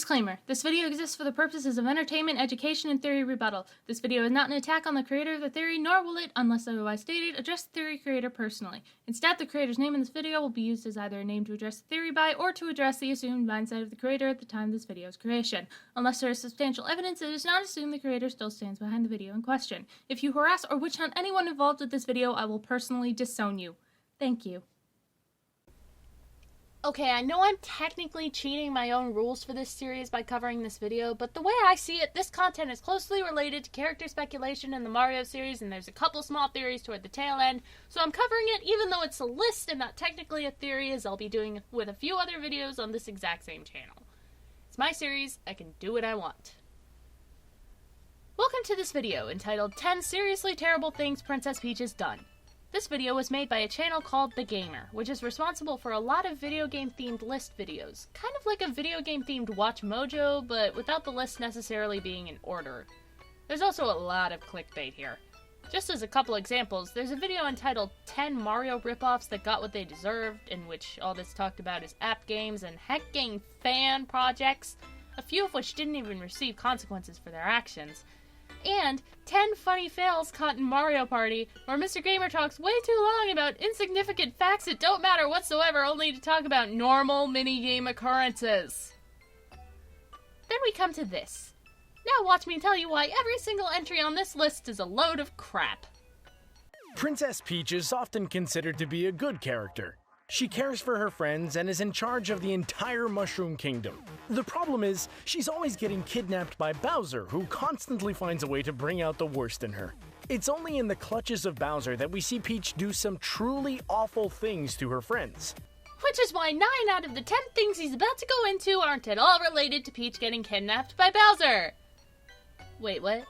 Disclaimer. This video exists for the purposes of entertainment, education, and theory rebuttal. This video is not an attack on the creator of the theory, nor will it, unless otherwise stated, address the theory creator personally. Instead, the creator's name in this video will be used as either a name to address the theory by, or to address the assumed mindset of the creator at the time of this video's creation. Unless there is substantial evidence, it is not assumed the creator still stands behind the video in question. If you harass or witch hunt anyone involved with this video, I will personally disown you. Thank you. Okay, I know I'm technically cheating my own rules for this series by covering this video, but the way I see it, this content is closely related to character speculation in the Mario series, and there's a couple small theories toward the tail end, so I'm covering it even though it's a list and not technically a theory, as I'll be doing with a few other videos on this exact same channel. It's my series, I can do what I want. Welcome to this video, entitled 10 Seriously Terrible Things Princess Peach Has Done. This video was made by a channel called TheGamer, which is responsible for a lot of video game themed list videos, kind of like a video game themed Watch Mojo, but without the list necessarily being in order. There's also a lot of clickbait here. Just as a couple examples, there's a video entitled 10 Mario ripoffs that got what they deserved, in which all that's talked about is app games and hacking fan projects, a few of which didn't even receive consequences for their actions. And 10 funny fails caught in Mario Party, where Mr. Gamer talks way too long about insignificant facts that don't matter whatsoever, only to talk about normal minigame occurrences. Then we come to this. Now watch me tell you why every single entry on this list is a load of crap. Princess Peach is often considered to be a good character. She cares for her friends and is in charge of the entire Mushroom Kingdom. The problem is, she's always getting kidnapped by Bowser, who constantly finds a way to bring out the worst in her. It's only in the clutches of Bowser that we see Peach do some truly awful things to her friends. Which is why 9 out of the 10 things he's about to go into aren't at all related to Peach getting kidnapped by Bowser. Wait, what?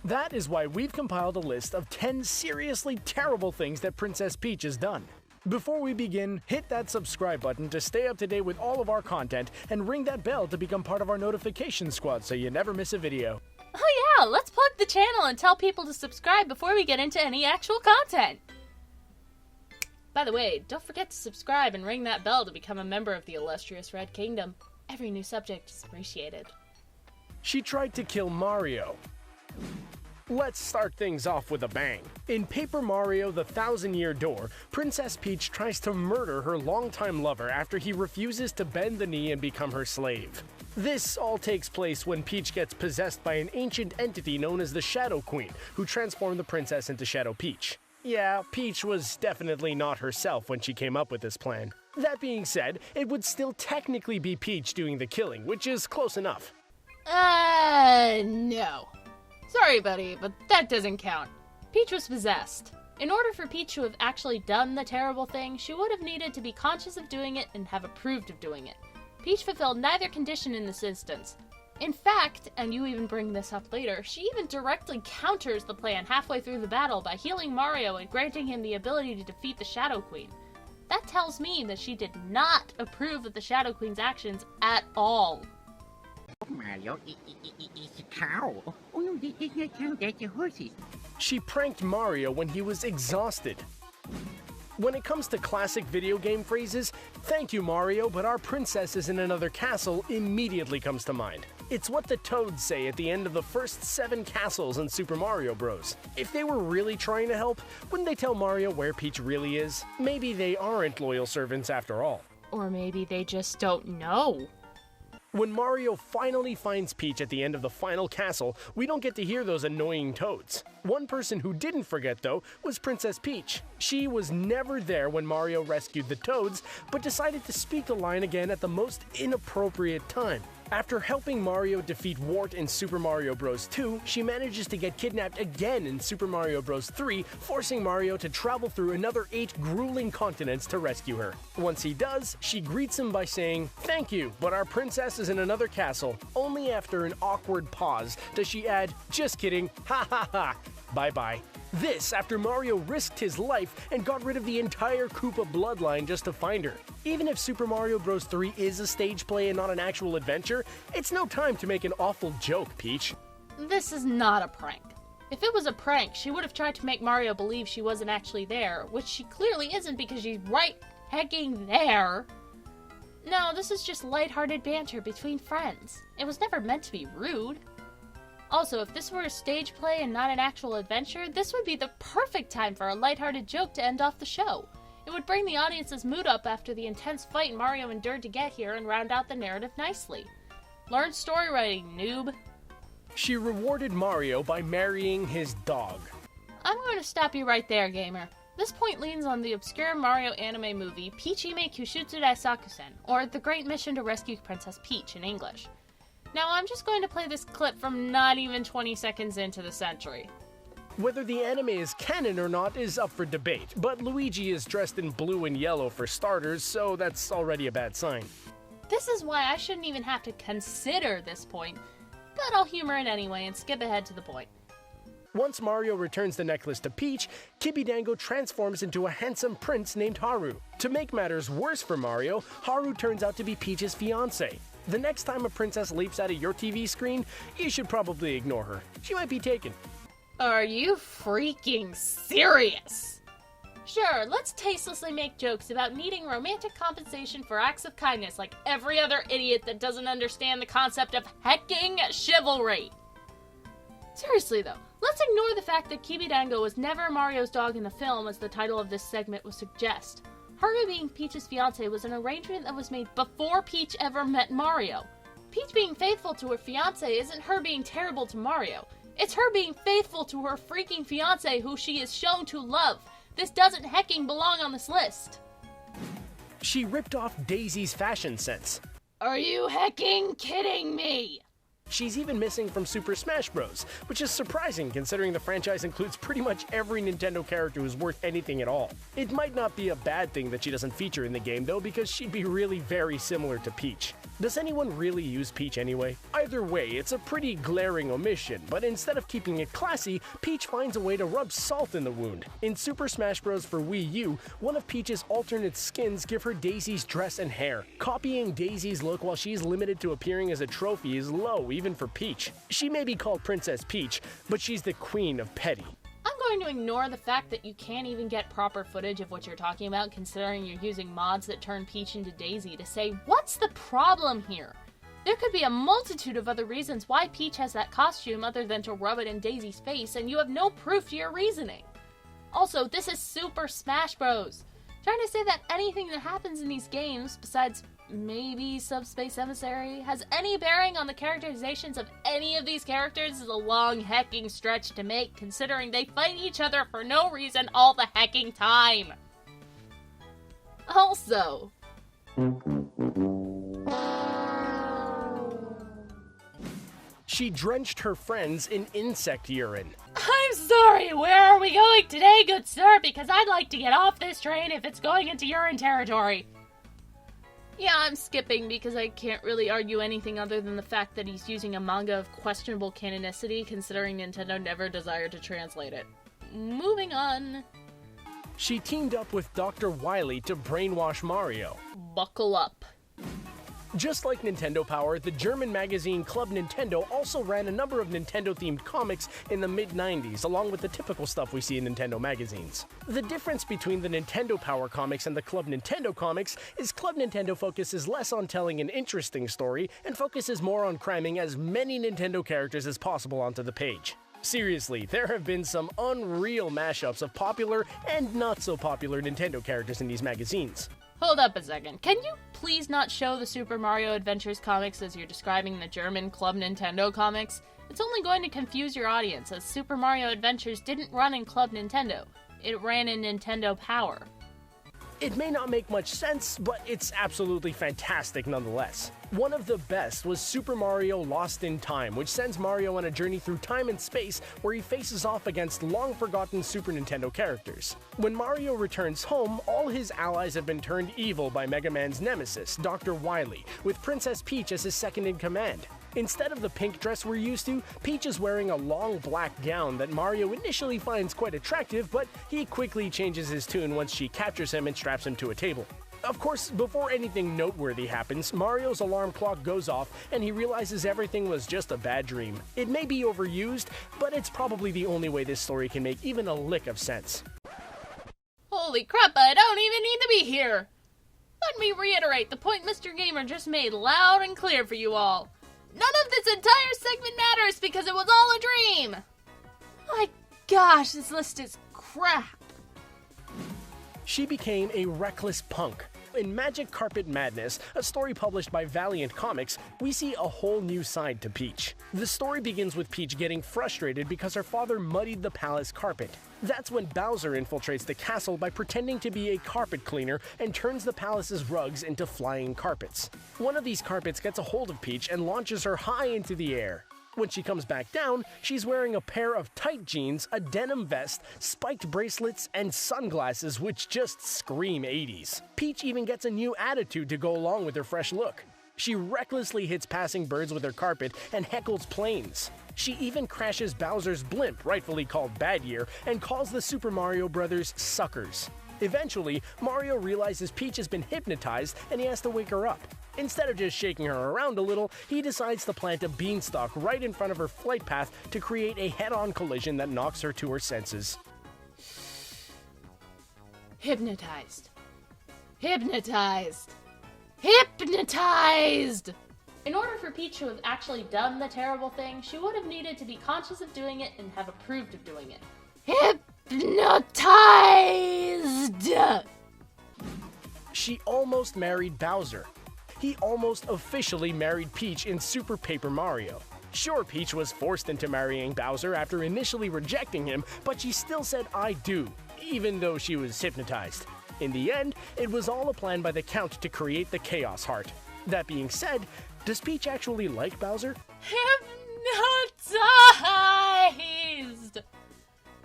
That is why we've compiled a list of 10 seriously terrible things that Princess Peach has done. Before we begin, hit that subscribe button to stay up to date with all of our content, and ring that bell to become part of our notification squad so you never miss a video. Oh yeah, let's plug the channel and tell people to subscribe before we get into any actual content. By the way, don't forget to subscribe and ring that bell to become a member of the illustrious Red Kingdom. Every new subject is appreciated. She tried to kill Mario. Let's start things off with a bang. In Paper Mario: The Thousand-Year Door, Princess Peach tries to murder her longtime lover after he refuses to bend the knee and become her slave. This all takes place when Peach gets possessed by an ancient entity known as the Shadow Queen, who transformed the princess into Shadow Peach. Yeah, Peach was definitely not herself when she came up with this plan. That being said, it would still technically be Peach doing the killing, which is close enough. No. Sorry, buddy, but that doesn't count. Peach was possessed. In order for Peach to have actually done the terrible thing, she would have needed to be conscious of doing it and have approved of doing it. Peach fulfilled neither condition in this instance. In fact, and you even bring this up later, she even directly counters the plan halfway through the battle by healing Mario and granting him the ability to defeat the Shadow Queen. That tells me that she did not approve of the Shadow Queen's actions at all. Mario, it's a cow. Oh no, that's not a cow, that's a horse. She pranked Mario when he was exhausted. When it comes to classic video game phrases, "Thank you, Mario, but our princess is in another castle" immediately comes to mind. It's what the Toads say at the end of the first 7 castles in Super Mario Bros. If they were really trying to help, wouldn't they tell Mario where Peach really is? Maybe they aren't loyal servants after all. Or maybe they just don't know. When Mario finally finds Peach at the end of the final castle, we don't get to hear those annoying toads. One person who didn't forget, though, was Princess Peach. She was never there when Mario rescued the toads, but decided to speak the line again at the most inappropriate time. After helping Mario defeat Wart in Super Mario Bros. 2, she manages to get kidnapped again in Super Mario Bros. 3, forcing Mario to travel through another 8 grueling continents to rescue her. Once he does, she greets him by saying, "Thank you, but our princess is in another castle." Only after an awkward pause does she add, "Just kidding, ha ha ha, bye-bye." This after Mario risked his life and got rid of the entire Koopa bloodline just to find her. Even if Super Mario Bros. 3 is a stage play and not an actual adventure, it's no time to make an awful joke, Peach. This is not a prank. If it was a prank, she would have tried to make Mario believe she wasn't actually there, which she clearly isn't because she's right hecking there. No, this is just lighthearted banter between friends. It was never meant to be rude. Also, if this were a stage play and not an actual adventure, this would be the perfect time for a lighthearted joke to end off the show. It would bring the audience's mood up after the intense fight Mario endured to get here and round out the narrative nicely. Learn story writing, noob. She rewarded Mario by marrying his dog. I'm going to stop you right there, gamer. This point leans on the obscure Mario anime movie Peachime Kushutsu Daisakusen, or The Great Mission to Rescue Princess Peach in English. Now I'm just going to play this clip from not even 20 seconds into the century. Whether the anime is canon or not is up for debate, but Luigi is dressed in blue and yellow for starters, so that's already a bad sign. This is why I shouldn't even have to consider this point, but I'll humor it anyway and skip ahead to the point. Once Mario returns the necklace to Peach, Kibidango transforms into a handsome prince named Haru. To make matters worse for Mario, Haru turns out to be Peach's fiancé. The next time a princess leaps out of your TV screen, you should probably ignore her. She might be taken. Are you freaking serious? Sure, let's tastelessly make jokes about needing romantic compensation for acts of kindness like every other idiot that doesn't understand the concept of hecking chivalry. Seriously though, let's ignore the fact that Kibidango was never Mario's dog in the film, as the title of this segment would suggest. Haru being Peach's fiancé was an arrangement that was made before Peach ever met Mario. Peach being faithful to her fiancé isn't her being terrible to Mario. It's her being faithful to her freaking fiancé who she is shown to love. This doesn't hecking belong on this list. She ripped off Daisy's fashion sense. Are you hecking kidding me? She's even missing from Super Smash Bros., which is surprising considering the franchise includes pretty much every Nintendo character who's worth anything at all. It might not be a bad thing that she doesn't feature in the game though, because she'd be really very similar to Peach. Does anyone really use Peach anyway? Either way, it's a pretty glaring omission, but instead of keeping it classy, Peach finds a way to rub salt in the wound. In Super Smash Bros. For Wii U, one of Peach's alternate skins give her Daisy's dress and hair. Copying Daisy's look while she's limited to appearing as a trophy is low, even for Peach. She may be called Princess Peach, but she's the queen of petty. I'm going to ignore the fact that you can't even get proper footage of what you're talking about, considering you're using mods that turn Peach into Daisy, to say, what's the problem here? There could be a multitude of other reasons why Peach has that costume other than to rub it in Daisy's face, and you have no proof to your reasoning. Also, this is Super Smash Bros. Trying to say that anything that happens in these games, besides maybe Subspace Emissary, has any bearing on the characterizations of any of these characters is a long hecking stretch to make, considering they fight each other for no reason all the hecking time. Also, She drenched her friends in insect urine. I'm sorry, where are we going today, good sir? Because I'd like to get off this train if it's going into urine territory. Yeah, I'm skipping because I can't really argue anything other than the fact that he's using a manga of questionable canonicity, considering Nintendo never desired to translate it. Moving on. She teamed up with Dr. Wily to brainwash Mario. Buckle up. Just like Nintendo Power, the German magazine Club Nintendo also ran a number of Nintendo-themed comics in the mid-90s, along with the typical stuff we see in Nintendo magazines. The difference between the Nintendo Power comics and the Club Nintendo comics is Club Nintendo focuses less on telling an interesting story and focuses more on cramming as many Nintendo characters as possible onto the page. Seriously, there have been some unreal mashups of popular and not so popular Nintendo characters in these magazines. Hold up a second. Can you please not show the Super Mario Adventures comics as you're describing the German Club Nintendo comics? It's only going to confuse your audience, as Super Mario Adventures didn't run in Club Nintendo. It ran in Nintendo Power. It may not make much sense, but it's absolutely fantastic nonetheless. One of the best was Super Mario Lost in Time, which sends Mario on a journey through time and space where he faces off against long-forgotten Super Nintendo characters. When Mario returns home, all his allies have been turned evil by Mega Man's nemesis, Dr. Wily, with Princess Peach as his second-in-command. Instead of the pink dress we're used to, Peach is wearing a long black gown that Mario initially finds quite attractive, but he quickly changes his tune once she captures him and straps him to a table. Of course, before anything noteworthy happens, Mario's alarm clock goes off and he realizes everything was just a bad dream. It may be overused, but it's probably the only way this story can make even a lick of sense. Holy crap, I don't even need to be here! Let me reiterate the point Mr. Gamer just made loud and clear for you all. None of this entire segment matters because it was all a dream! My gosh, this list is crap. She became a reckless punk. In Magic Carpet Madness, a story published by Valiant Comics, we see a whole new side to Peach. The story begins with Peach getting frustrated because her father muddied the palace carpet. That's when Bowser infiltrates the castle by pretending to be a carpet cleaner and turns the palace's rugs into flying carpets. One of these carpets gets a hold of Peach and launches her high into the air. When she comes back down, she's wearing a pair of tight jeans, a denim vest, spiked bracelets, and sunglasses which just scream 80s. Peach even gets a new attitude to go along with her fresh look. She recklessly hits passing birds with her carpet and heckles planes. She even crashes Bowser's blimp, rightfully called Bad Year, and calls the Super Mario Brothers suckers. Eventually, Mario realizes Peach has been hypnotized and he has to wake her up. Instead of just shaking her around a little, he decides to plant a beanstalk right in front of her flight path to create a head-on collision that knocks her to her senses. Hypnotized. Hypnotized. Hypnotized! In order for Peach to have actually done the terrible thing, she would have needed to be conscious of doing it and have approved of doing it. Hypnotized! She almost married Bowser. He almost officially married Peach in Super Paper Mario. Sure, Peach was forced into marrying Bowser after initially rejecting him, but she still said "I do," even though she was hypnotized. In the end, it was all a plan by the Count to create the Chaos Heart. That being said, does Peach actually like Bowser? Hypnotized!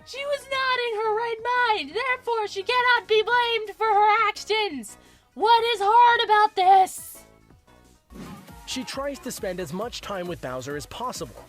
She was not in her right mind, therefore she cannot be blamed for her actions! What is hard about this? She tries to spend as much time with Bowser as possible.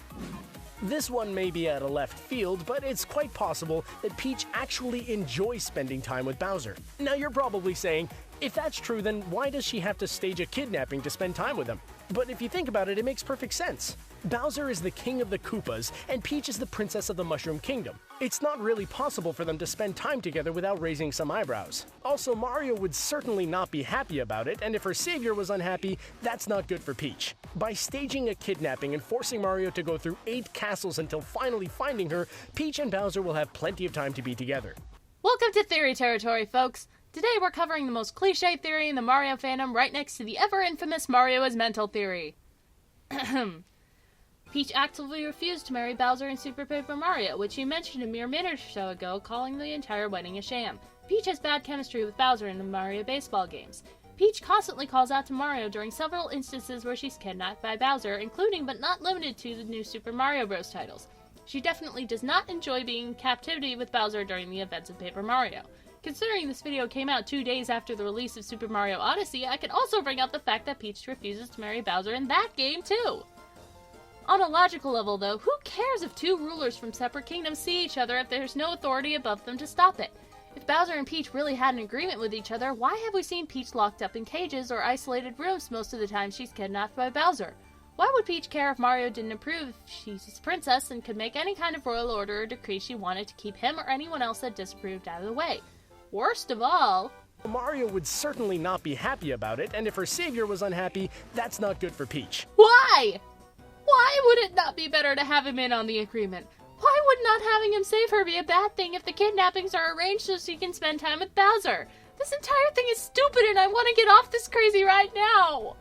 This one may be out of left field, but it's quite possible that Peach actually enjoys spending time with Bowser. Now you're probably saying, if that's true, then why does she have to stage a kidnapping to spend time with him? But if you think about it, it makes perfect sense. Bowser is the king of the Koopas, and Peach is the princess of the Mushroom Kingdom. It's not really possible for them to spend time together without raising some eyebrows. Also, Mario would certainly not be happy about it, and if her savior was unhappy, that's not good for Peach. By staging a kidnapping and forcing Mario to go through 8 castles until finally finding her, Peach and Bowser will have plenty of time to be together. Welcome to Theory Territory, folks. Today we're covering the most cliché theory in the Mario fandom right next to the ever-infamous Mario is mental theory. Peach actively refused to marry Bowser in Super Paper Mario, which she mentioned a mere minute or so ago, calling the entire wedding a sham. Peach has bad chemistry with Bowser in the Mario baseball games. Peach constantly calls out to Mario during several instances where she's kidnapped by Bowser, including but not limited to the new Super Mario Bros. Titles. She definitely does not enjoy being in captivity with Bowser during the events of Paper Mario. Considering this video came out 2 days after the release of Super Mario Odyssey, I could also bring up the fact that Peach refuses to marry Bowser in that game too. On a logical level though, who cares if 2 rulers from separate kingdoms see each other if there's no authority above them to stop it? If Bowser and Peach really had an agreement with each other, why have we seen Peach locked up in cages or isolated rooms most of the time she's kidnapped by Bowser? Why would Peach care if Mario didn't approve if she's his princess and could make any kind of royal order or decree she wanted to keep him or anyone else that disapproved out of the way? Worst of all, Mario would certainly not be happy about it, and if her savior was unhappy, that's not good for Peach. why? Why would it not be better to have him in on the agreement? Why would not having him save her be a bad thing if the kidnappings are arranged so she can spend time with Bowser? This entire thing is stupid and I want to get off this crazy right now!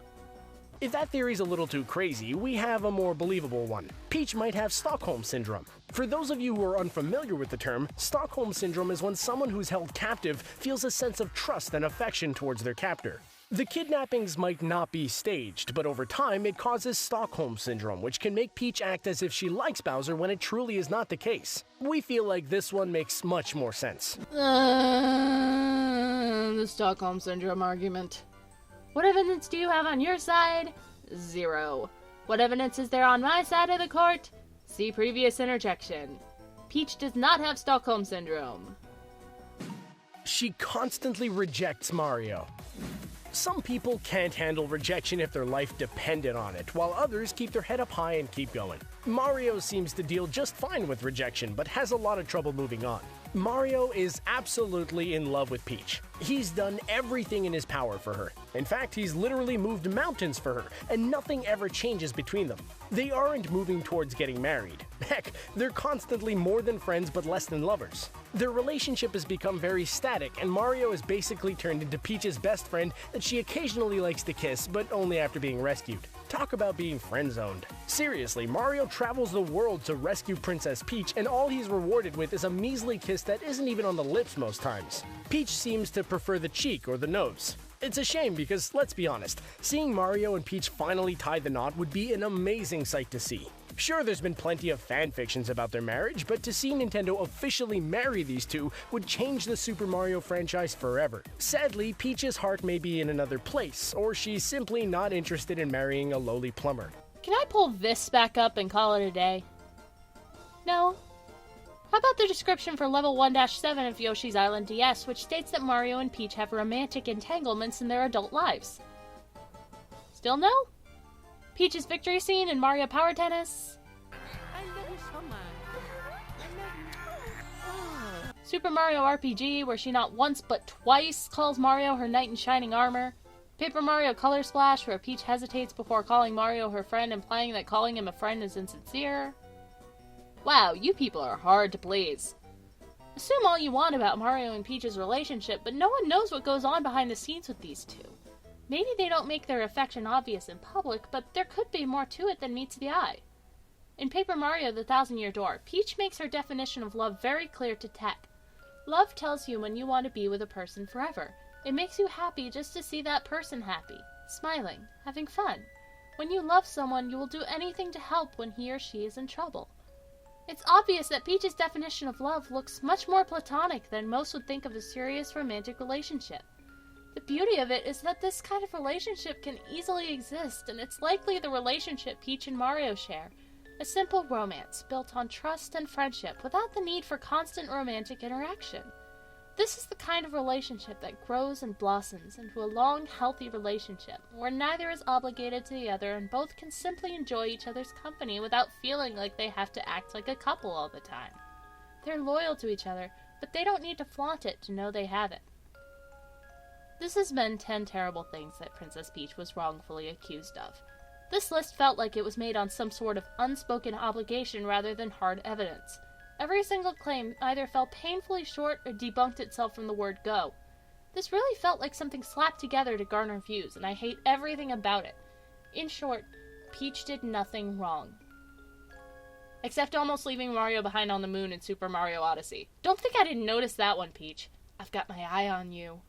If that theory's a little too crazy, we have a more believable one. Peach might have Stockholm Syndrome. For those of you who are unfamiliar with the term, Stockholm Syndrome is when someone who's held captive feels a sense of trust and affection towards their captor. The kidnappings might not be staged, but over time it causes Stockholm Syndrome, which can make Peach act as if she likes Bowser when it truly is not the case. We feel like this one makes much more sense. The Stockholm Syndrome argument. What evidence do you have on your side? 0. What evidence is there on my side of the court? See previous interjection. Peach does not have Stockholm Syndrome. She constantly rejects Mario. Some people can't handle rejection if their life depended on it, while others keep their head up high and keep going. Mario seems to deal just fine with rejection, but has a lot of trouble moving on. Mario is absolutely in love with Peach. He's done everything in his power for her. In fact, he's literally moved mountains for her, and nothing ever changes between them. They aren't moving towards getting married. Heck, they're constantly more than friends but less than lovers. Their relationship has become very static, and Mario has basically turned into Peach's best friend that she occasionally likes to kiss, but only after being rescued. Talk about being friend-zoned. Seriously, Mario travels the world to rescue Princess Peach, and all he's rewarded with is a measly kiss that isn't even on the lips most times. Peach seems to prefer the cheek or the nose. It's a shame because, let's be honest, seeing Mario and Peach finally tie the knot would be an amazing sight to see. Sure, there's been plenty of fan fictions about their marriage, but to see Nintendo officially marry these two would change the Super Mario franchise forever. Sadly, Peach's heart may be in another place, or she's simply not interested in marrying a lowly plumber. Can I pull this back up and call it a day? No? How about the description for level 1-7 of Yoshi's Island DS, which states that Mario and Peach have romantic entanglements in their adult lives? Still no? Peach's victory scene in Mario Power Tennis? I love you so much. I love you. Super Mario RPG, where she not once but twice calls Mario her knight in shining armor. Paper Mario Color Splash, where Peach hesitates before calling Mario her friend, implying that calling him a friend is insincere. Wow, you people are hard to please. Assume all you want about Mario and Peach's relationship, but no one knows what goes on behind the scenes with these two. Maybe they don't make their affection obvious in public, but there could be more to it than meets the eye. In Paper Mario: The Thousand-Year Door, Peach makes her definition of love very clear to Tek. Love tells you when you want to be with a person forever. It makes you happy just to see that person happy, smiling, having fun. When you love someone, you will do anything to help when he or she is in trouble. It's obvious that Peach's definition of love looks much more platonic than most would think of a serious romantic relationship. The beauty of it is that this kind of relationship can easily exist, and it's likely the relationship Peach and Mario share. A simple romance built on trust and friendship without the need for constant romantic interaction. This is the kind of relationship that grows and blossoms into a long, healthy relationship, where neither is obligated to the other and both can simply enjoy each other's company without feeling like they have to act like a couple all the time. They're loyal to each other, but they don't need to flaunt it to know they have it. This has been 10 terrible things that Princess Peach was wrongfully accused of. This list felt like it was made on some sort of unspoken obligation rather than hard evidence. Every single claim either fell painfully short or debunked itself from the word go. This really felt like something slapped together to garner views, and I hate everything about it. In short, Peach did nothing wrong. Except almost leaving Mario behind on the moon in Super Mario Odyssey. Don't think I didn't notice that one, Peach. I've got my eye on you.